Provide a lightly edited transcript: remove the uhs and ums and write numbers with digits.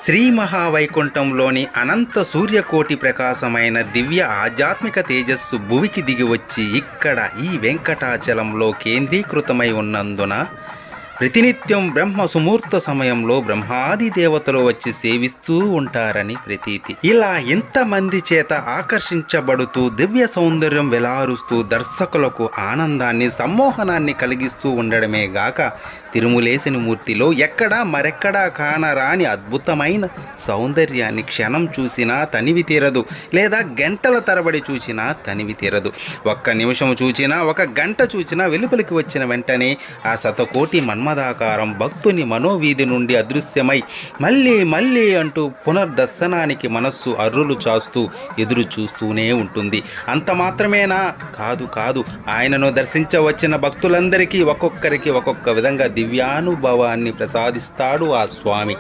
శ్రీ మహావైకుంఠంలోని అనంత సూర్యకోటి ప్రకాశమైన దివ్య ఆధ్యాత్మిక తేజస్సు భువికి దిగివచ్చి ఇక్కడ ఈ వెంకటాచలంలో కేంద్రీకృతమై ఉన్నందున ప్రతినిత్యం బ్రహ్మ సుమూర్త సమయంలో బ్రహ్మాది దేవతలు వచ్చి సేవిస్తూ ఉంటారని ప్రతీతి. ఇలా ఇంతమంది చేత ఆకర్షించబడుతూ దివ్య సౌందర్యం వెలారుస్తూ దర్శకులకు ఆనందాన్ని సమ్మోహనాన్ని కలిగిస్తూ ఉండడమే గాక తిరుమలేశని మూర్తిలో ఎక్కడా మరెక్కడా కానరాని అద్భుతమైన సౌందర్యాన్ని క్షణం చూసినా తనివి తీరదు, లేదా గంటల తరబడి చూసినా తనివి తీరదు. ఒక్క నిమిషం చూచినా, ఒక గంట చూచినా వెలుపలికి వచ్చిన వెంటనే ఆ శతకోటి మన్మదాకారం భక్తుని మనోవీధి నుండి అదృశ్యమై మళ్ళీ మళ్ళీ అంటూ పునర్దర్శనానికి మనస్సు అర్రులు చాస్తూ ఎదురు చూస్తూనే ఉంటుంది. అంత మాత్రమేనా? కాదు కాదు, ఆయనను దర్శించవచ్చిన భక్తులందరికీ ఒక్కొక్కరికి ఒక్కొక్క విధంగా దివ్యానుభవాన్ని ప్రసాదిస్తాడు ఆ స్వామి.